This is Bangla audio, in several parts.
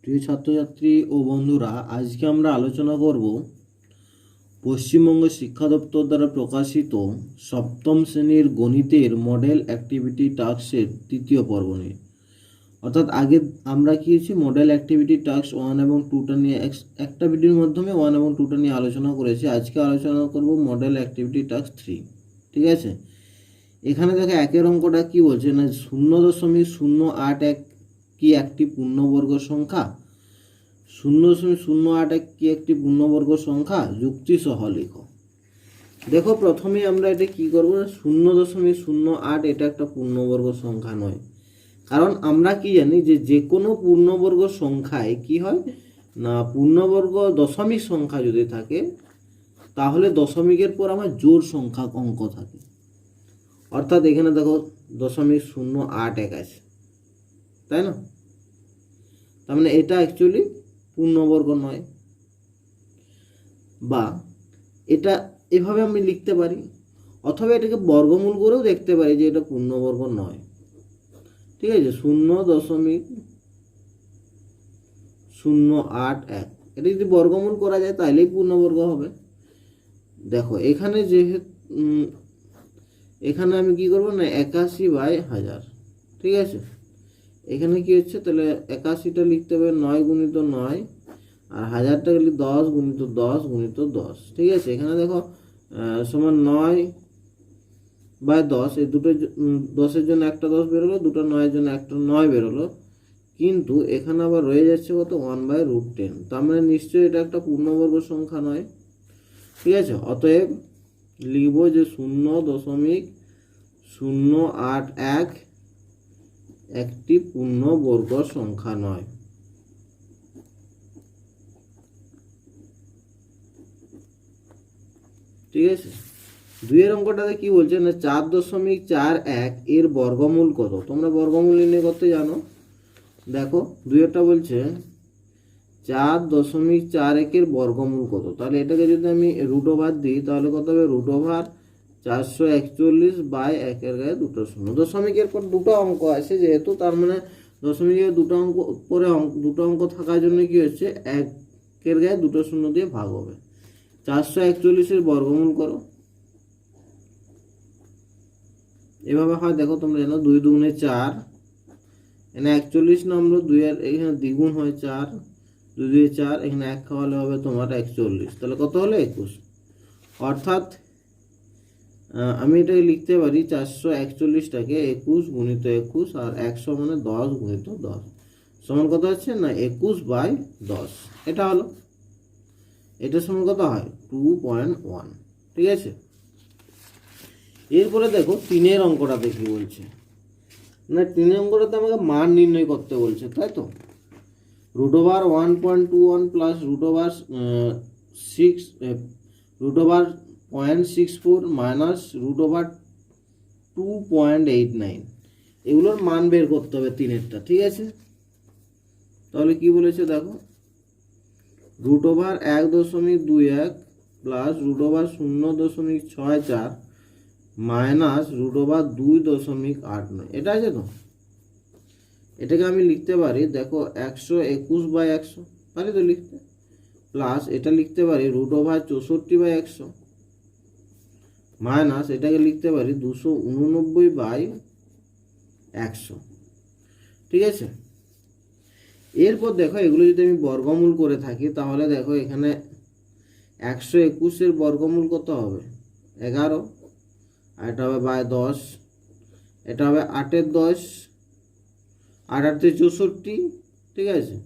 প্রিয় ছাত্রছাত্রী ও বন্ধুরা, আজকে আমরা আলোচনা করব পশ্চিমবঙ্গ শিক্ষা দপ্তর দ্বারা প্রকাশিত সপ্তম শ্রেণীর গণিতের মডেল অ্যাক্টিভিটি টাস্কের তৃতীয় পর্ব নিয়ে। অর্থাৎ আগে আমরা কি হয়েছি, মডেল অ্যাক্টিভিটি টাস্ক 1 এবং 2টা নিয়ে একটা ভিডিওর মাধ্যমে 1 এবং 2টা নিয়ে আলোচনা করেছি। আজকে আলোচনা করব মডেল অ্যাক্টিভিটি টাস্ক 3। ঠিক আছে, এখানে দেখো একের অঙ্কটা কি বলছে না, 0.081 কি একটি পূর্ণবর্গ সংখ্যা। 0.081 কি একটি পূর্ণবর্গ সংখ্যা, যুক্তি সহ লেখো। দেখো প্রথমে আমরা এটা কি করব, 0.08 এটা একটা পূর্ণবর্গ সংখ্যা নয়। কারণ আমরা কি জানি যে কোনো পূর্ণবর্গ সংখ্যায় কি হয় না, পূর্ণবর্গ দশমিক সংখ্যা যদি থাকে তাহলে দশমিকের পর আমার জোড় সংখ্যা অঙ্ক থাকে। অর্থাৎ এখানে দেখো 0.081 আছে, তাই না? তার মানে এটা অ্যাকচুয়ালি পূর্ণবর্গ নয়, বা এটা এভাবে আমি লিখতে পারি, অথবা এটাকে বর্গমূল করেও দেখতে পারি যে এটা পূর্ণবর্গ নয়। ঠিক আছে, 0.081 এটা যদি বর্গমূল করা যায় তাহলেই পূর্ণবর্গ হবে। দেখো এখানে যেহেতু এখানে আমি কি করব না, 81/1000। ঠিক আছে, এখানে কি হচ্ছে, তাহলে 81টা লিখতে হবে 9 × 9, আর 1000টা লিখলে 10 × 10 × 10। ঠিক আছে, এখানে দেখো সমান 9/10, এই দুটো 10-এর জন্য একটা 10 বেরোলো, দুটো 9-এর জন্য একটা 9 বেরোলো, কিন্তু এখানে আবার রয়ে যাচ্ছে কত, 1/√10। তার মানে নিশ্চয়ই এটা একটা পূর্ণবর্গ সংখ্যা নয়। ঠিক আছে, অতএব লিখব যে 0.081 একটি পূর্ণবর্গ সংখ্যা নয়। ঠিক আছে, দুইয়ের অঙ্কটাতে কি বলছে না, 4.41 এর বর্গমূল কত। তোমরা বর্গমূল নির্ণয় করতে জানো। দেখো দুইয়েরটা বলছে 4.41 এর বর্গমূল কত। তাহলে এটাকে যদি আমি রুট ওভার দিই তাহলে কত হবে, √441/1 দুটো শূন্য। দশমিকের পর দুটো অঙ্ক আছে যেহেতু, তার মানে দশমিকের দুটো অঙ্ক পরে দুটো অঙ্ক থাকার জন্য কি হচ্ছে, 1 দুটো শূন্য দিয়ে ভাগ হবে। 441 বর্গমূল করো, এভাবে হয়। দেখো তোমরা জানো 2 × 4, এখানে 41 নম্বর, 2 এর এখানে দ্বিগুণ হয় 4, 2 × 4, এখানে 1 খাওয়ালে হবে তোমার 41। তাহলে কত হলো, 21। অর্থাৎ আমি এটাকে লিখতে পারি 441টাকে 21 × 21, আর 100 মানে 10 × 10 সমান কত হচ্ছে না, 21/10। এটা হলো, এটা সমান কত হয়, 2.1। ঠিক আছে, এরপরে দেখো 3-এর অঙ্কটাতে কি বলছে না, 3-এর অঙ্কটাতে আমাকে মান নির্ণয় করতে বলছে, তাই তো। √1.21 প্লাস √0.64 মাইনাস √2.89, এগুলোর মান বের করতে হবে 3-এরটা। ঠিক আছে, তাহলে কি বলেছে দেখো, √1.21 প্লাস √0.64 মাইনাস √2.89, এটা আছে তো। এটাকে আমি লিখতে পারি, দেখো 121/100 পারি তো লিখতে, প্লাস এটা লিখতে পারি √64/100 মাইনাস এটাকে লিখতে পারি 289/100। ঠিক আছে, এরপর দেখো এগুলো যদি আমি বর্গমূল করে থাকি তাহলে দেখো এখানে 121-এর বর্গমূল কত হবে, 11, আর এটা হবে 10, এটা হবে 8-এর 10, 8 × 64। ঠিক আছে,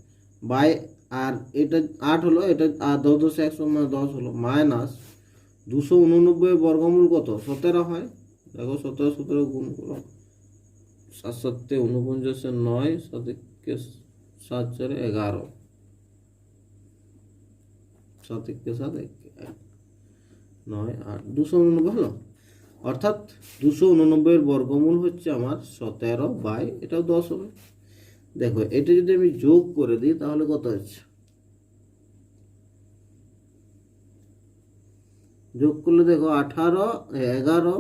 আর এটা 8 হলো, এটা আর 10 × 100 মানে 10 হলো, মাইনাস 289-এর বর্গমূল কত, 17 হয়। দেখো 17 গুণ করো, 7 7 49, 9, 7 7 4 11, 7 7 9 8, 289 হলো। অর্থাৎ 289-এর বর্গমূল হচ্ছে আমার 17, এটাও 10 হবে। দেখো এটা যদি আমি যোগ করে দিই তাহলে কত হচ্ছে, যোগ করলে দেখো 11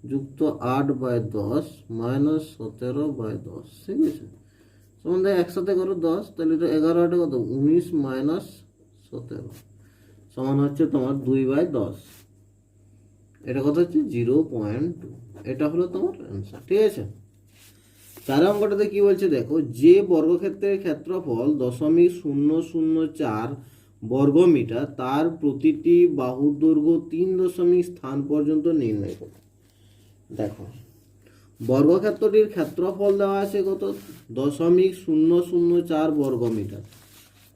যুক্ত 8/10 মাইনাস 17/10। ঠিক আছে, সমান দেখ একসাথে করো 10, তাহলে এটা 11 কত 19 মাইনাস 17 সমান হচ্ছে তোমার 2/10। এটা কত হচ্ছে 0.2। এটা হলো তোমার অ্যান্সার। ঠিক আছে, 4 অঙ্কটাতে কি বলছে দেখো, যে বর্গক্ষেত্রের ক্ষেত্রফল 0.004 বর্গ মিটার তার প্রতিটি বাহুর দৈর্ঘ্য 3 স্থান পর্যন্ত নির্ণয় করো। দেখো বর্গক্ষেত্রটির ক্ষেত্রফল দেওয়া আছে কত 0.004 বর্গ মিটার,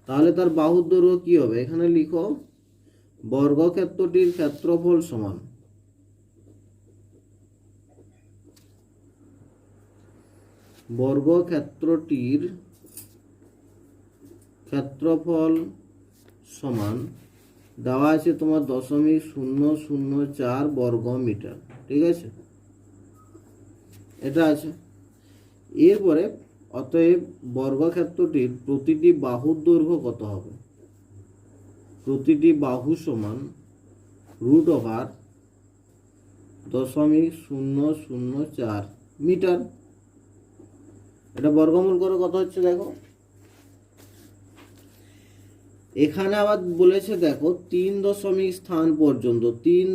তাহলে তার বাহুর দৈর্ঘ্য কি হবে, এখানে লিখো বর্গক্ষেত্রটির ক্ষেত্রফল সমান বর্গক্ষেত্রটির ক্ষেত্রফল সমান দেওয়া আছে তোমার 0.004 বর্গ মিটার। ঠিক আছে, এটা আছে। এরপরে অতএব বর্গক্ষেত্রটির প্রতিটি বাহুর দৈর্ঘ্য কত হবে, প্রতিটি বাহু সমান √0.004 মিটার। এটা বর্গমূল করে কত হচ্ছে দেখো, এখানে আবার বলেছে দেখো 3 স্থান পর্যন্ত, 3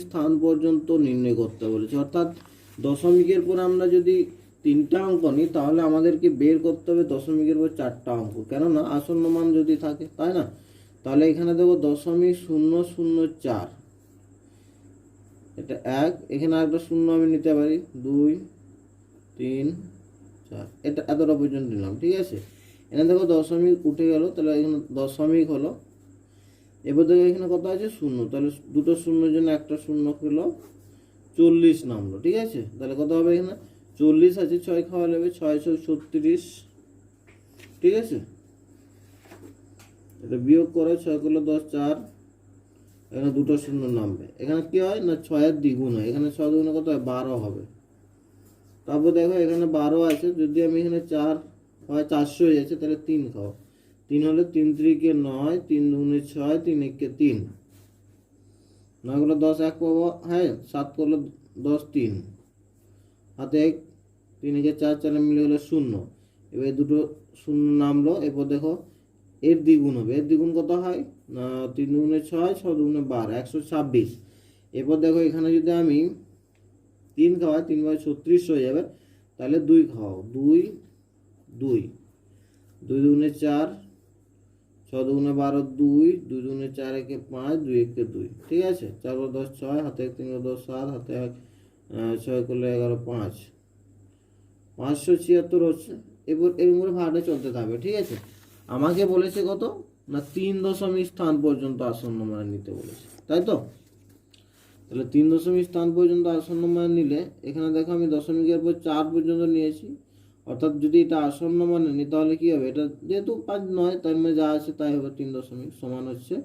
স্থান পর্যন্ত নির্ণয় করতে বলেছে। অর্থাৎ দশমিকের পর আমরা যদি 3টা অঙ্ক নিই তাহলে আমাদেরকে বের করতে হবে দশমিকের পর 4টা অঙ্ক, কেননা আসন্ন মান যদি থাকে, তাই না? তাহলে এখানে দেখো 0.004, এটা 1, এখানে আরেকটা শূন্য আমি নিতে পারি 2 3 4, এটা এতটা পর্যন্ত নিলাম। ঠিক আছে, এখানে দেখো দশমিক উঠে গেল, তাহলে এখানে দশমিক হলো। এবার দেখো এখানে কত আছে শূন্য, তাহলে দুটো শূন্যের জন্য একটা শূন্য হলো 40 নামলো। ঠিক আছে, তাহলে কত হবে এখানে 40 আছে, 6 খাওয়া যাবে, 6 36। ঠিক আছে, এটা বিয়োগ করে 6 করলে 10 4, এখানে দুটো শূন্য নামবে। এখানে কি হয় না 6 দ্বিগুণ হয়, এখানে 6 দ্বিগুণে কত হয় 12 হবে। তারপর দেখো এখানে 12 আছে, যদি আমি এখানে 4 হয় 400 হয়ে যাচ্ছে, তাহলে 3 খাও, 3 হলে 3 3 9, 3 2 6, 3 1 3, 9 করলে 10 1 পাবো, হ্যাঁ 7 করলে 10 3, হাতে 1, 3 1 4, 4 মিলে গেলে 0। এবার দুটো শূন্য নামলো। এরপর দেখো এর দ্বিগুণ হবে, এর দ্বিগুণ কত হয় না 3 2 6, 6 2 12, 126। এরপর দেখো এখানে যদি আমি 3 খাওয়াই, 3 × 36 হয়ে যাবে, তাহলে 2 খাওয়াও, 2 2 2 2 4, 6 2 12, 2 2 2 4 1 5, 2 1 2। ঠিক আছে, 4 × 10 6, হাতে 3 × 10 7, হাতে 6 করলে 11 5, 576 হচ্ছে। এবার এর উপরে ভাড়াটা চলতে থাকবে। ঠিক আছে, আমাকে বলেছে কত না 3 স্থান পর্যন্ত আসন্ন মান নিতে বলেছে, তাই তো? তাহলে 3 স্থান পর্যন্ত আসন্ন মান নিলে এখানে দেখো আমি দশমিকের পর 4 পর্যন্ত নিয়েছি। অর্থাৎ যদি এটা আসন্ন মানে নিই তাহলে কি হবে, এটা যেহেতু 5 নয় তার মানে যা আছে তাই হবে, 3 সমান হচ্ছে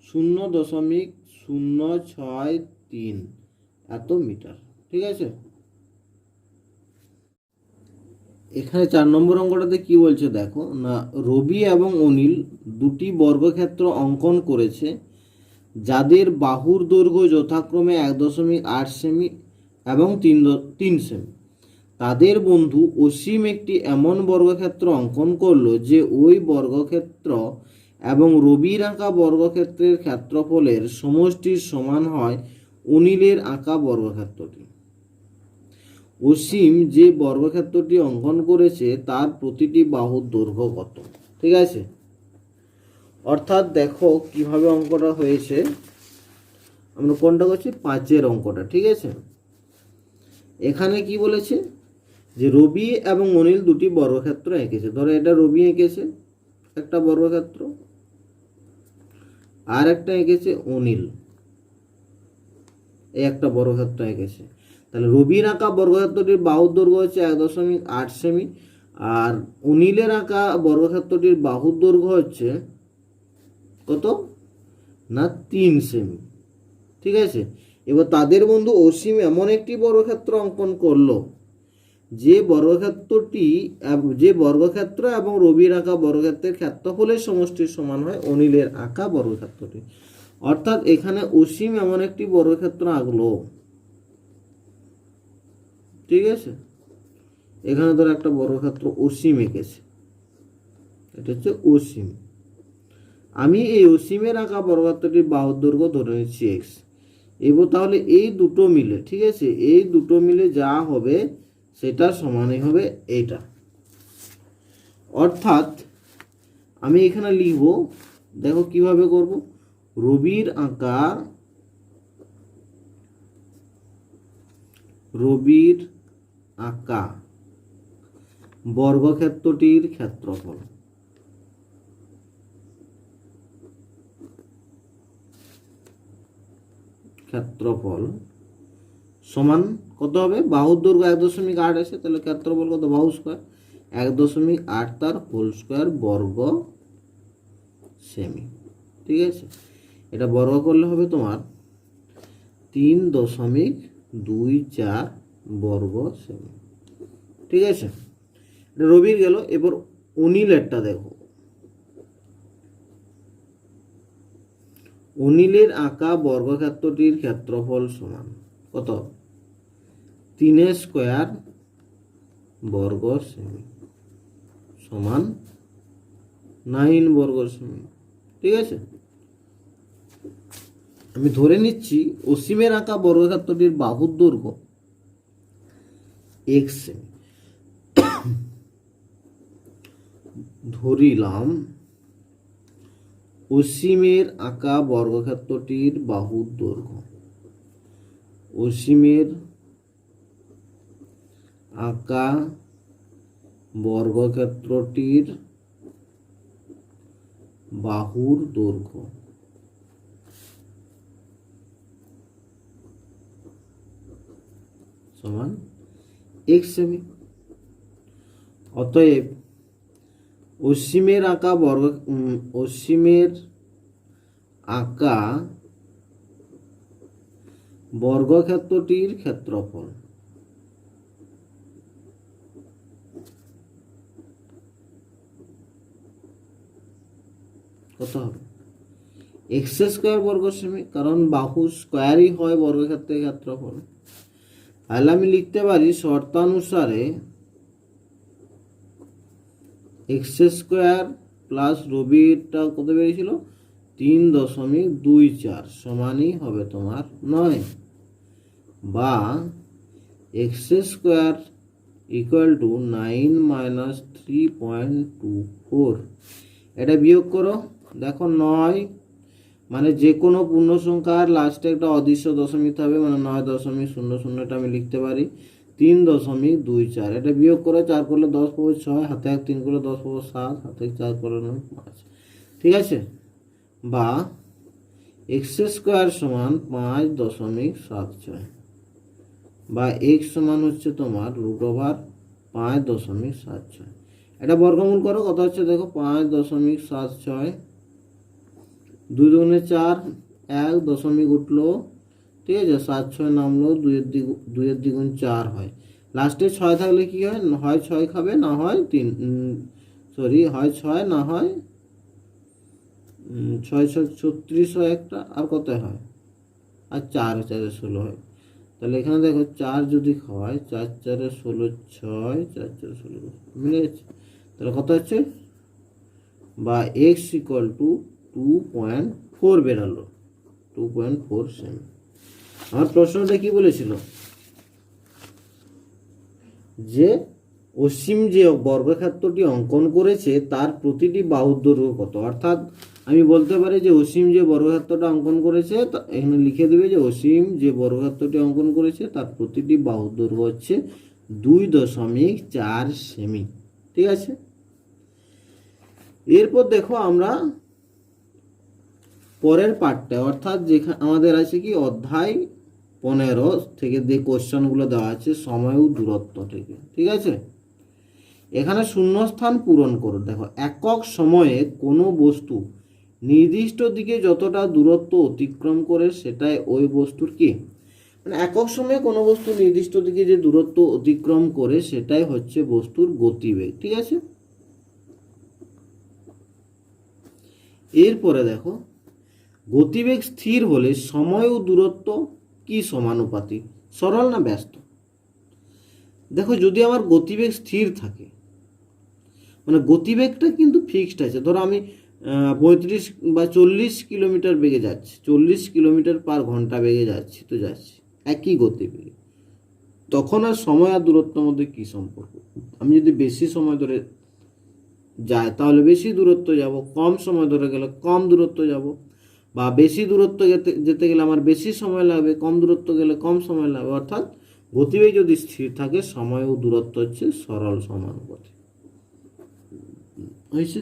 0.063 এত মিটার। ঠিক আছে, এখানে 4 নম্বর অঙ্কটাতে কি বলছে দেখো না, রবি এবং অনিল দুটি বর্গক্ষেত্র অঙ্কন করেছে যাদের বাহুর দৈর্ঘ্য যথাক্রমে 1.8 সেমি এবং 3 সেমি। তাদের বন্ধু অসীম একটি এমন বর্গক্ষেত্র অঙ্কন করলো যে ওই বর্গক্ষেত্র এবং রবির আঁকা বর্গক্ষেত্রের ক্ষেত্রফলের সমষ্টির সমান হয় অনিলের আঁকা বর্গক্ষেত্রটি। অসীম যে বর্গক্ষেত্রটি অঙ্কন করেছে তার প্রতিটি বাহুর দৈর্ঘ্য কত। ঠিক আছে, অর্থাৎ দেখো কিভাবে অঙ্কটা হয়েছে, আমরা কোনটা করছি 5 অঙ্কটা। ঠিক আছে, এখানে কি বলেছে যে রবি এবং অনিল দুটি বর্গক্ষেত্র এঁকেছে। ধরো এটা রবি এঁকেছে একটা বর্গক্ষেত্র, আর একটা এঁকেছে অনিল, এই একটা বর্গক্ষেত্র এঁকেছে। তাহলে রবির আঁকা বর্গক্ষেত্রটির বাহুর দৈর্ঘ্য হচ্ছে 1.8 সেমি, আর অনিলের আঁকা বর্গক্ষেত্রটির বাহুর দৈর্ঘ্য হচ্ছে কত না 3 সেমি। ঠিক আছে, এবার তাদের বন্ধু অসীম এমন একটি বর্গক্ষেত্র অঙ্কন করলো যে বর্গক্ষেত্র এবং রবির আঁকা বর্গক্ষেত্রের ক্ষেত্রফলের সমষ্টির সমান হয় অনিলের আঁকা বর্গক্ষেত্রটি। অর্থাৎ এখানে অসীম এমন একটি বর্গক্ষেত্র আঁকলো। ঠিক আছে, এখানে ধর একটা বর্গক্ষেত্র অসীম এঁকেছে, এটা হচ্ছে অসীম। আমি এই অসীমের আঁকা বর্গক্ষেত্রটির বাহুর দৈর্ঘ্য ধরে নিচ্ছি এক্স। এবার তাহলে এই দুটো মিলে, ঠিক আছে, এই দুটো মিলে যা হবে সেটা সমানই হবে এইটা। অর্থাৎ আমি এখানে লিখব, দেখো কিভাবে করব, রবির আঁকা বর্গক্ষেত্রটির ক্ষেত্রফল সমান কত হবে, বাহুর দৈর্ঘ্য 1.8 আছে, তাহলে ক্ষেত্রফল কত, বাহু স্কয়ার 1.8 তার হোল স্কয়ার বর্গ সেমি। ঠিক আছে, এটা বর্গ করলে হবে তোমার 3.24 বর্গ সেমি। ঠিক আছে, এটা রবির গেল। এবার অনিলেরটা দেখো, অনিলের আঁকা বর্গক্ষেত্রটির ক্ষেত্রফল সমান কত, 3 স্কয়ার বর্গ সেমি সমান 9 বর্গ সেমি। ঠিক আছে, আমি ধরে নিচ্ছি অসীমের আঁকা বর্গক্ষেত্রটির বাহুর দৈর্ঘ্য এক্স সেমি। ধরিলাম অসীমের আঁকা বর্গক্ষেত্রটির বাহুর দৈর্ঘ্য, অসীমের আঁকা বর্গক্ষেত্রটির বাহুর দৈর্ঘ্য সমান এক্স সেমি। অতএব অসীমের আঁকা বর্গক্ষেত্রটির ক্ষেত্রফল কত হবে, এক্স স্কয়ার বর্গ সেমি, কারণ বাহু স্কয়ারই হয় বর্গক্ষেত্রের ক্ষেত্রফল। তাহলে আমি লিখতে পারি শর্তানুসারে এক্স স্কয়ার প্লাস রবিটা কত বেরিয়েছিল 3.24 সমানই হবে তোমার 9, বা x square equal to 9 minus 3.24। এটা বিয়োগ করো, দেখো 9 মানে যে কোনো পূর্ণ সংখ্যার লাস্টে একটা অদৃশ্য দশমিক হবে, মানে 9.00 এটা আমি লিখতে পারি 3.24। এটা বিয়োগ করে 4 করলে 10 পাবো 6, হাতে 3 করলে 10 পাবো 7, হাতে 4 করলে 9 5। ঠিক আছে, বা এক্স স্কোয়ার সমান 5.76, বা এক্স সমান হচ্ছে তোমার √5.76। এটা বর্গমূল করো, কত হচ্ছে দেখো 5.76, 2 দুগুণে 4, 1 দশমিক উঠলো, ঠিক আছে, 7 6 নামলো, 2 দ্বিগুণ 4 হয়, লাস্টে 6 থাকলে কি হয়, হয় 6 খাবে, না হয় 3, হয় 6 না হয় 6 36 হয় একটা, আর কত হয়, আর 4 4 16 হয়। তাহলে এখানে দেখো 4 যদি খাওয়ায়, 4 4 16, 6 4 4 16 মিলে যাচ্ছে। তাহলে কত হচ্ছে, বা এক্স ইকুয়াল টু 2.4 বেরালো, 2.4 সেমি। আমার প্রশ্নটা কি বলেছিল, যে অসীম যে বর্গক্ষেত্রটি অঙ্কন করেছে তার প্রতিটি বাহুর দৈর্ঘ্য কত। অর্থাৎ আমি বলতে পারি যে অসীম যে বর্গক্ষেত্রটা অঙ্কন করেছে, এখানে লিখে দেবে যে অসীম যে বর্গক্ষেত্রটি অঙ্কন করেছে তার প্রতিটি বাহুর দৈর্ঘ্য হচ্ছে 2.4 সেমি। ঠিক আছে, এরপর দেখো আমরা পরের পার্টটা, অর্থাৎ যেখানে আমাদের আছে কি অধ্যায় 15 থেকে যে কোশ্চেনগুলো দেওয়া আছে সময় ও দূরত্ব থেকে। ঠিক আছে, এখানে শূন্যস্থান পূরণ করো। দেখো, একক সময়ে কোনো বস্তু নির্দিষ্ট দিকে যতটা দূরত্ব অতিক্রম করে সেটাই ওই বস্তুর কি, মানে একক সময়ে কোনো বস্তু নির্দিষ্ট দিকে যে দূরত্ব অতিক্রম করে সেটাই হচ্ছে বস্তুর গতিবেগ। ঠিক আছে, এরপরে দেখো গতিবেগ স্থির হলে সময় ও দূরত্ব কি সমানুপাতিক, সরল না ব্যস্ত। দেখো, যদি আমার গতিবেগ স্থির থাকে মানে গতিবেগটা কিন্তু ফিক্সড আছে। ধরো আমি 35 বা 40 কিলোমিটার বেগে যাচ্ছি, 40 কিলোমিটার পার ঘন্টা বেগে যাচ্ছি, তো যাচ্ছি একই গতিবেগে, তখন আর সময় আর দূরত্বের মধ্যে কি সম্পর্ক? আমি যদি বেশি সময় ধরে যাই তাহলে বেশি দূরত্ব যাব, কম সময় ধরে গেলে কম দূরত্ব যাব, বা বেশি দূরত্ব যেতে গেলে আমার বেশি সময় লাগবে, কম দূরত্ব গেলে কম সময় লাগবে। অর্থাৎ গতিবেগ যদি স্থির থাকে, সময় ও দূরত্ব হচ্ছে সরল সমানুপাতিক। হয়েছে?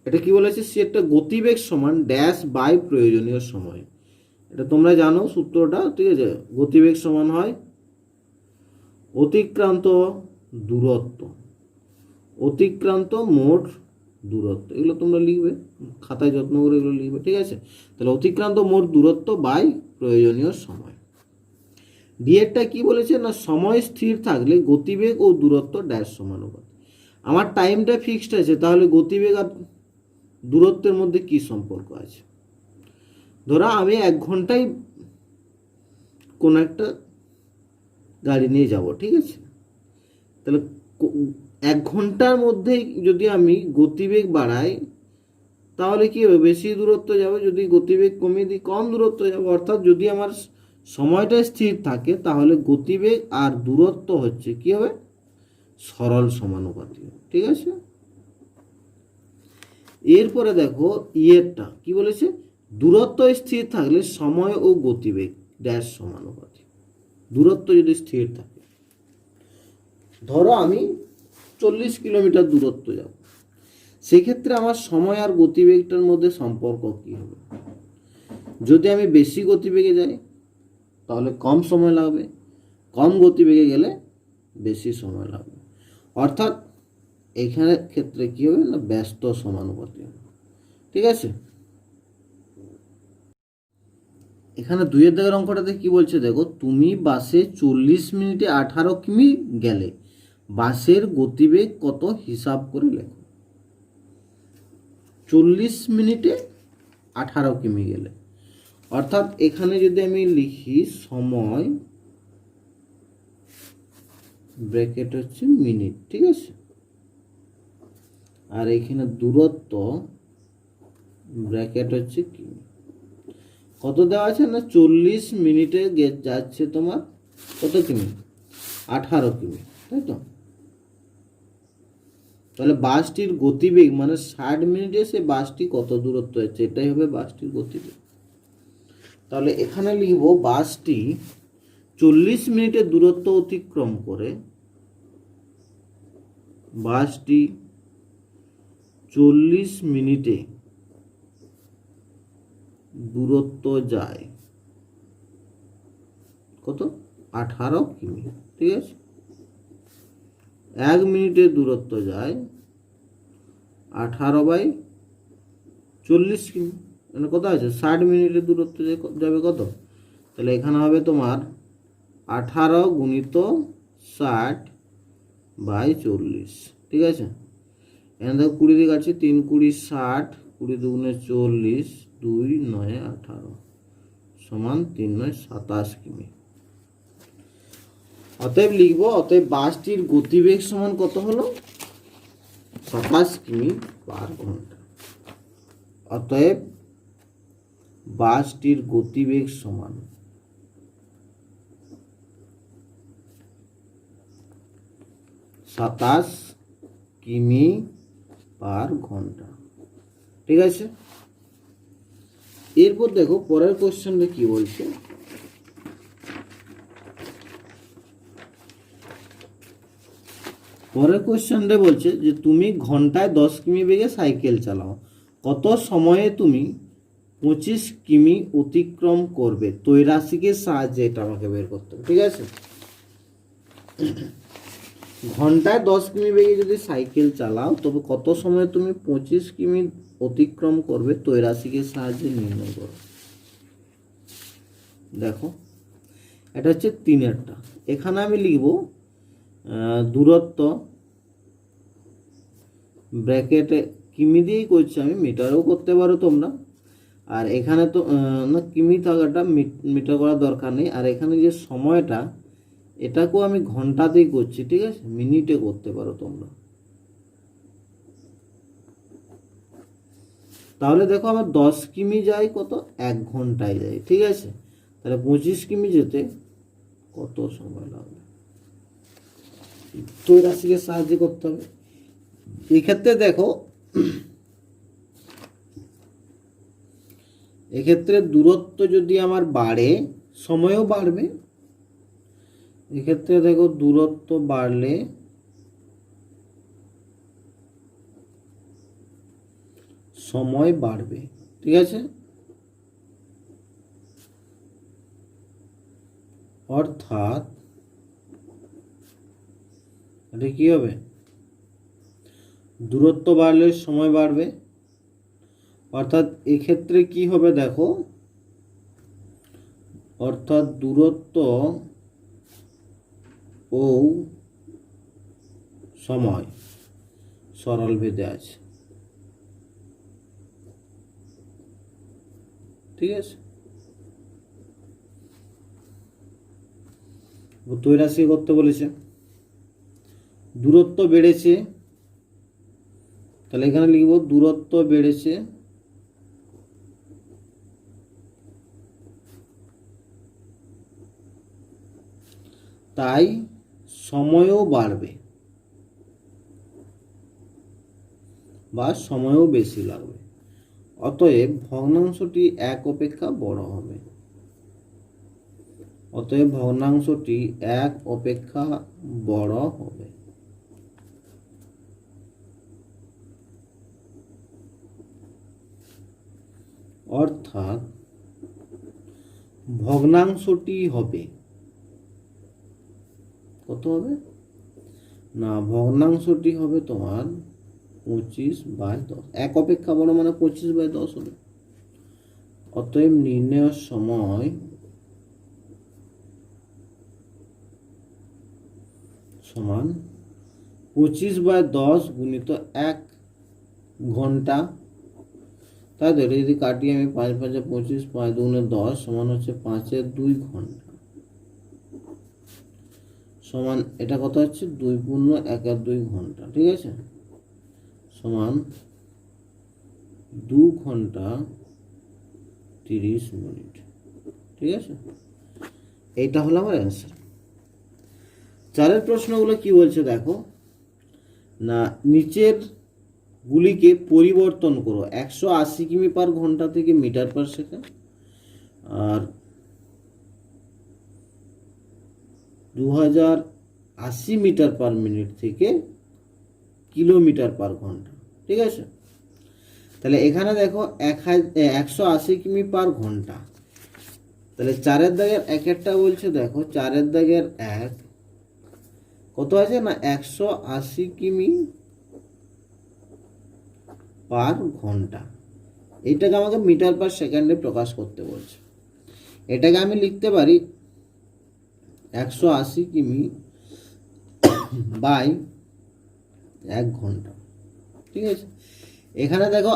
এটা কি বলেছে, সে একটা গতিবেগ সমান ড্যাশ বাই প্রয়োজনীয় সময়। এটা তোমরা জানো সূত্রটা, ঠিক আছে? গতিবেগ সমান হয় অতিক্রান্ত দূরত্ব, অতিক্রান্ত মোট দূরত্ব। এগুলো তোমরা লিখবে, খাতায় যত্ন করে এগুলো লিখবে, ঠিক আছে? তাহলে অতিক্রান্ত মোট দূরত্ব বাই প্রয়োজনীয় সময়। ডিএরটা কি বলেছে না, সময় স্থির থাকলে গতিবেগ ও দূরত্ব ড্যাশ সমানুপাত। আমার টাইমটা ফিক্সড আছে, তাহলে গতিবেগ আর দূরত্বের মধ্যে কি সম্পর্ক আছে? ধরো আমি 1 ঘন্টায় কোন একটা গাড়ি নিয়ে যাব, ঠিক আছে? তাহলে 1 ঘন্টার মধ্যে যদি আমি গতিবেগ বাড়াই তাহলে কি হবে, বেশি দূরত্ব যাবে। যদি গতিবেগ কমিয়ে দিই কম দূরত্ব যাবে। অর্থাৎ যদি আমার সময়টা স্থির থাকে তাহলে গতিবেগ আর দূরত্ব হচ্ছে কি হবে, সরল সমানুপাতিক, ঠিক আছে? এরপরে দেখো ইয়েরটা কি বলেছে, দূরত্ব স্থির থাকলে সময় ও গতিবেগ ড্যাশ সমানুপাতিক। দূরত্ব যদি স্থির থাকে, ধরো আমি 40 কিলোমিটার দূরত্ব যাব, সেক্ষেত্রে আমার সময় আর গতিবেগটার মধ্যে সম্পর্ক কি হবে? যদি আমি বেশি গতিবেগে যাই তাহলে কম সময় লাগবে, কম গতিবেগে গেলে বেশি সময় লাগবে। অর্থাৎ এখানে ক্ষেত্রে কি হবে না, ব্যস্ত সমানুপাতিক, ঠিক আছে? এখানে 2 দাগের অঙ্কটাতে কি বলছে দেখো, তুমি বাসে 40 মিনিটে 18 কিমি গেলে বাসের গতিবেগ কত হিসাব করে লেখো। 40 মিনিটে 18 কিমি গেলে, অর্থাৎ এখানে যদি আমি লিখি সময় ব্র্যাকেট হচ্ছে মিনিট, ঠিক আছে? আর এখানে দূরত্ব ব্র্যাকেট হচ্ছে কিমি। কত দেওয়া আছে না, 40 মিনিটে যাচ্ছে তোমার কত কিমি, 18 কিমি, তাই তো? তাহলে বাসটির গতিবেগ মানে 60 মিনিটে সে বাসটি কত দূরত্ব যাচ্ছে, এটাই হবে বাসটির গতিবেগ। তাহলে এখানে লিখব বাসটি 40 মিনিটে দূরত্ব অতিক্রম করে, বাসটি 40 মিনিটে দূরত্ব যায় কত, 18 কিমি, ঠিক আছে? 1 মিনিটে দূরত্ব যায় 18/40 কিমি, মানে কত আছে, 60 মিনিটে দূরত্ব যাবে কত? তাহলে এখানে হবে তোমার 18 গুণিত 60/40, ঠিক আছে? এখানে দেখো 20 দিয়ে কাটছি, 3 20 60, 20 দুগুণে 40, 2 9 18 সমান 3 9 27 কিমি। অতএব লিখবো, অতএব বাসটির গতিবেগ সমান কত হলো, 27 কিমি পার ঘন্টা। অতএব বাসটির গতিবেগ সমান 27 কিমি পার ঘন্টা, ঠিক আছে? এরপর দেখো পরের কোশ্চেনটা কি বলছে, পরের কোশ্চেনটা বলছে যে তুমি ঘন্টায় 10 কিমি বেগে সাইকেল চালাও, কত সময়ে তুমি 25 কিমি অতিক্রম করবে? ত্রৈরাশিকের সাহায্যে এটা আমাকে বের করতে হবে, ঠিক আছে? ঘন্টায় 10 কিমি বেগে যদি সাইকেল চালাও তবে কত সময়ে তুমি 25 কিমি অতিক্রম করবে, ত্রৈরাশিকের সাহায্যে নির্ণয় করো। দেখো এটা হচ্ছে 3-এরটা। এখানে আমি লিখব দূরত্ব ব্র্যাকেটে কিমি দিয়েই করছি আমি, মিটারও করতে পারো তোমরা। আর এখানে তো না, কিমি থাকাটা মিটার করার দরকার নেই। আর এখানে যে সময়টা, এটাকেও আমি ঘন্টাতেই করছি, ঠিক আছে, মিনিটে করতে পারো তোমরা। তাহলে দেখো আমার 10 কিমি যায় কত, 1 ঘন্টায় যায়, ঠিক আছে। তাহলে 25 কিমি যেতে কত সময় লাগবে, তো রাশিকে সাহায্য করতে হবে। এক্ষেত্রে দেখো, এক্ষেত্রে দূরত্ব যদি আমার বাড়ে সময়ও বাড়বে। এক্ষেত্রে দেখো দূরত্ব বাড়লে সময় বাড়বে, ঠিক আছে। অর্থাৎ এটা কি হবে, দূরত্ব বাড়লে সময় বাড়বে। অর্থাৎ এক্ষেত্রে কি হবে দেখো, অর্থাৎ দূরত্ব ও সময় সরল ভেদে আছে, ঠিক আছে। ত্রৈরাশি করতে বলেছে, দূরত্ব বেড়েছে, তাহলে এখানে লিখব দূরত্ব বেড়েছে, তাই সময়ও বাড়বে বা সময়ও বেশি লাগবে। অতএব ভগ্নাংশটি 1 অপেক্ষা বড় হবে। অতএব ভগ্নাংশটি 1 অপেক্ষা বড় হবে। অর্থাৎ ভগ্নাংশটি হবে কত হবে না, ভগ্নাংশটি হবে তোমার 25/10। 1 অপেক্ষা বড় মানে 25/10 হবে। অতএব নির্ণয়ের সময় সমান 25/10 গুণিত 1 ঘন্টা। তাই তো, এটা যদি কাটি আমি 5 5 25, 5 2 10 সমান হচ্ছে 5 এর 2 ঘন্টা, সমান এটা কত হচ্ছে 2 পূর্ণ 1 আর 2 ঘন্টা, ঠিক আছে, সমান 2 ঘন্টা 30 মিনিট, ঠিক আছে। এইটা হলো আমার অ্যান্সার। 4 প্রশ্নগুলো কি বলছে দেখো না, নিচের গুলিকে পরিবর্তন করো 180 কিমি পার ঘন্টা থেকে মিটার পার সেকেন্ড, আর 2080 মিটার পার মিনিট থেকে কিলোমিটার পার ঘন্টা, ঠিক আছে। তাহলে এখানে দেখো 180 কিমি পার ঘন্টা, তাহলে 4-এর দাগের 1-এরটা বলছে দেখো, 4-এর দাগের 1 কত আছে না 180 কিমি পার ঘন্টা। এইটাকে আমাকে মিটার পার সেকেন্ডে প্রকাশ করতে বলছে। এটাকে আমি লিখতে পারি 180 কিমি বাই 1 ঘন্টা, ঠিক আছে। এখানে দেখো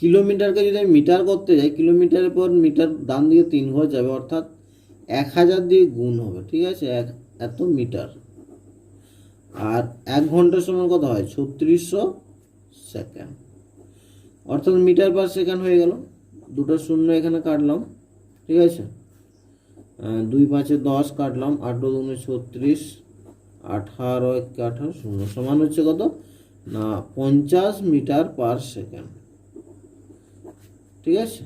কিলোমিটারকে যদি আমি মিটার করতে যাই, কিলোমিটারের পর মিটার ডান দিকে 3 ঘর যাবে, অর্থাৎ 1000 দিয়ে গুণ হবে, ঠিক আছে, এত মিটার। আর 1 ঘন্টার সময় কত হয় 3600 সেকেন্ড, অর্থাৎ মিটার পার সেকেন্ড হয়ে গেল। দুটো শূন্য এখানে কাটলাম, ঠিক আছে, 2 5 10 কাটলাম, 8 2 2 36, 18 1 18 শূন্য সমান হচ্ছে কত না 50 মিটার পার সেকেন্ড, ঠিক আছে।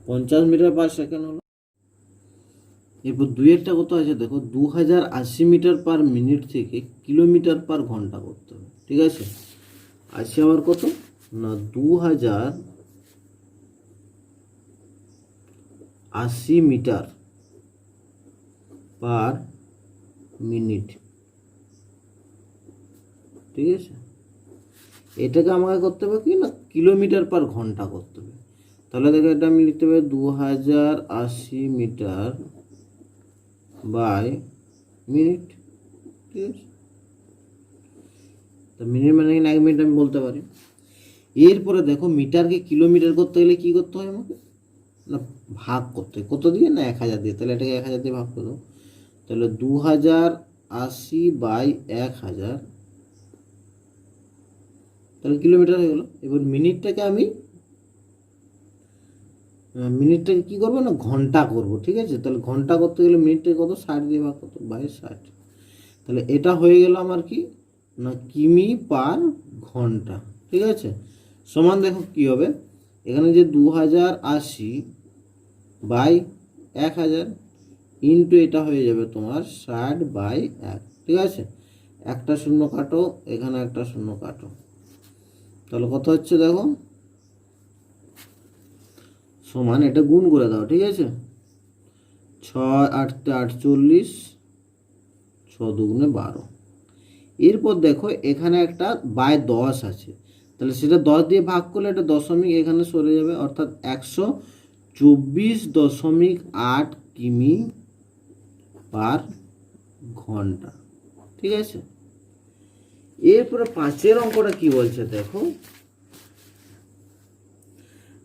50 মিটার পার সেকেন্ড হলো। এরপর 2-এরটা কত আছে দেখো, 2080 মিটার পার মিনিট থেকে কিলোমিটার পার ঘন্টা করতে হবে, ঠিক আছে। আছে আমার কত না 2080 মিটার পার মিনিট, ঠিক আছে। এটাকে আমাকে করতে হবে কি না কিলোমিটার পার ঘন্টা করতে হবে। তাহলে দেখো এটা আমি লিখতে পারি 2080 মিটার বাই মিনিট, ঠিক আছে। তো মিনিট মানে 1 মিনিট আমি বলতে পারি। এরপরে দেখো মিটারকে কিলোমিটার করতে গেলে কি করতে হয় আমাকে না ভাগ করতে, কত দিয়ে না 1000 দিয়ে, তাহলে এটাকে 1000 দিয়ে ভাগ করে দেবো, তাহলে 2080/1000, তাহলে কিলোমিটার হয়ে গেলো। এবার মিনিটটাকে কি করবো না ঘন্টা করব, ঠিক আছে। তাহলে ঘন্টা করতে গেলে মিনিটটাকে কত 60 দিয়ে ভাগ কত 60, তাহলে এটা হয়ে গেল আমার কি না কিমি পার ঘন্টা, ঠিক আছে। সমান দেখো কি হবে, এখানে যে 2080/1000 ইন্টু এটা হয়ে যাবে তোমার 60/1, ঠিক আছে। একটা শূন্য কাটো, এখানে একটা শূন্য কাটো, তাহলে কত হচ্ছে দেখো, সমান এটা গুণ করে দাও, ঠিক আছে। 6 8 48, 6 2 12। এরপর দেখো এখানে একটা 10 আছে, তাহলে সেটা 10 দিয়ে ভাগ করলে এটা দশমিক এখানে সরে যাবে, অর্থাৎ 124.8 কিমি পার ঘন্টা, ঠিক আছে। এরপরে 5 অঙ্কটা কি বলছে দেখো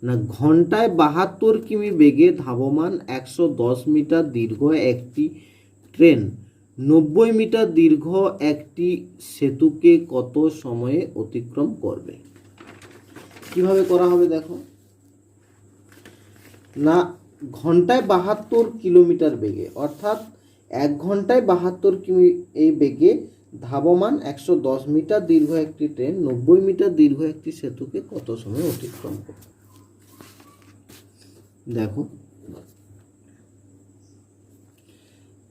না, ঘন্টায় 72 কিমি বেগে ধাবমান 110 মিটার দীর্ঘ একটি ট্রেন 90 মিটার দীর্ঘ একটি সেতুকে কত সময়ে অতিক্রম করবে। কিভাবে করা হবে দেখো না, ঘন্টায় 72 কিলোমিটার বেগে, অর্থাৎ 1 ঘন্টায় 72 কিমি এই বেগে ধাবমান 110 মিটার দীর্ঘ একটি ট্রেন 90 মিটার দীর্ঘ একটি সেতুকে কত সময় অতিক্রম করবে। দেখো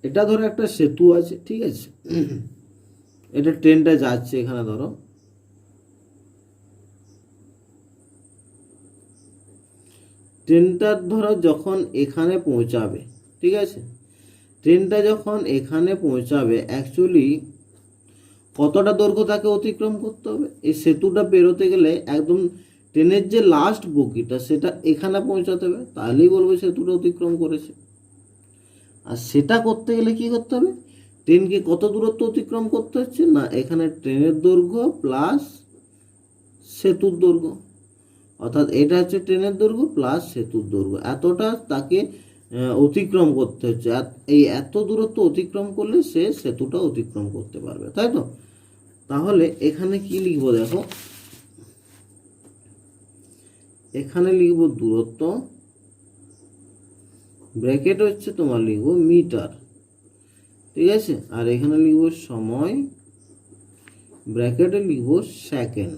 এটা ধরো একটা সেতু আছে, ঠিক আছে, এটা ট্রেনটা যাচ্ছে, এখানে ধরো ট্রেনটা ধরো যখন এখানে পৌঁছাবে, ঠিক আছে, ট্রেনটা যখন এখানে পৌঁছাবে অ্যাকচুয়ালি কতটা দৈর্ঘ্য তাকে অতিক্রম করতে হবে, এই সেতুটা পেরোতে গেলে একদম ট্রেনের যে লাস্ট বগিটা সেটা এখানে পৌঁছাতে হবে, তাহলেই বলবো সেতুটা অতিক্রম করেছে। আর সেটা করতে গেলে কি করতে হবে, ট্রেনকে কত দূরত্ব অতিক্রম করতে হচ্ছে না, এখানে ট্রেনের দৈর্ঘ্য প্লাস সেতুর দৈর্ঘ্য, অর্থাৎ এটা হচ্ছে ট্রেনের দৈর্ঘ্য প্লাস সেতুর দৈর্ঘ্য, এতটা তাকে অতিক্রম করতে হচ্ছে। এই এত দূরত্ব অতিক্রম করলে সে সেতুটা অতিক্রম করতে পারবে, তাই তো। তাহলে এখানে কি লিখবো দেখো, এখানে লিখবো দূরত্ব, ব্র্যাকেট হচ্ছে তোমার লিখবো মিটার, ঠিক আছে, আর এখানে লিখবো সময়, ব্র্যাকেটে লিখবো সেকেন্ড।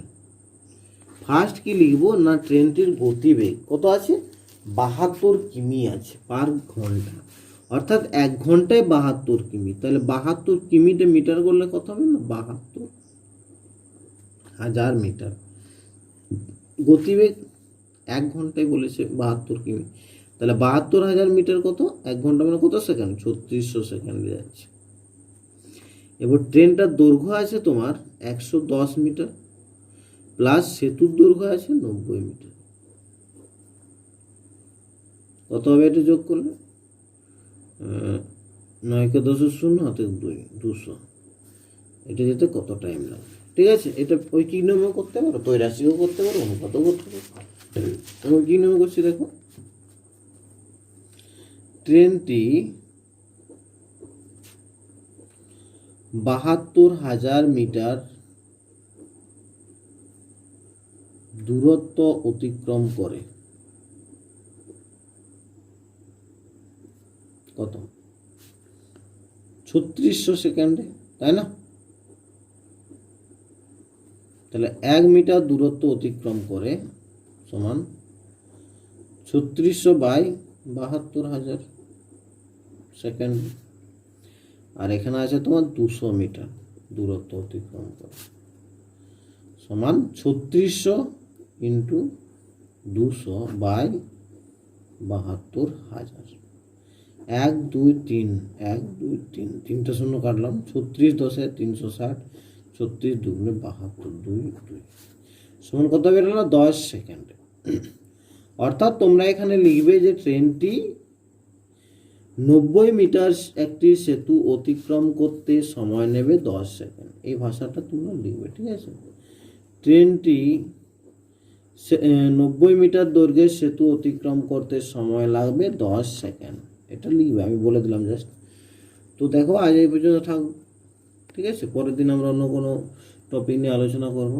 ফার্স্ট কি লিখবো না, ট্রেনটির গতিবেগ কত আছে 72 কিমি আছে পার ঘন্টা, অর্থাৎ 1 ঘন্টায় 72 কিমি, তাহলে 72 কিমিটা মিটার করলে কত হবে না 72,000 মিটার। গতিবেগ 1 ঘন্টায় বলেছে 72 কিমি, তাহলে 72,000 মিটার কত 1 ঘন্টা মানে কত সেকেন্ড, 3600 সেকেন্ডে যাচ্ছে। এবার ট্রেনটার দৈর্ঘ্য আছে তোমার 110 মিটার প্লাস সেতুর দৈর্ঘ্য আছে 90 মিটার, কত হবে এটা যোগ করলে 9 কে 10 শূন্য হাতে 200, এটা যেতে কত টাইম লাগবে, ঠিক আছে। এটা ওই কি নিয়মে করতে পারো, তৈরাশিও করতে পারো, অনুপাতও করতে পারো। আমি কি নিয়মে করছি দেখো, ট্রেনটি 72,000 মিটার দূরত্ব অতিক্রম করে কত 3600 সেকেন্ডে, তাই না। তাহলে 1 মিটার দূরত্ব অতিক্রম করে সমান 3600/72,000 সেকেন্ড, আর এখানে আছে তোমার 200 মিটার দূরত্ব অতিক্রম করে সমান 3600 ইন্টু 200/72,000। 1 2 3 1 2 3 তিনটা শূন্য কাটলাম, 36 10 360, 36 2 72 2 2 সমান কত বেরোলো 10 সেকেন্ডে। অর্থাৎ তোমরা এখানে লিখবে যে ট্রেনটি 90 মিটার একটি সেতু অতিক্রম করতে সময় নেবে 10 সেকেন্ড, এই ভাষাটা তোমরা লিখবে, ঠিক আছে। ট্রেনটি 90 মিটার দৈর্ঘ্যের সেতু অতিক্রম করতে সময় লাগবে 10 সেকেন্ড। এটা লিখবে, আমি বলে দিলাম জাস্ট। তো দেখো আজ এই পর্যন্ত থাকুক, ঠিক আছে। পরের দিন আমরা অন্য কোনো টপিক নিয়ে আলোচনা করব।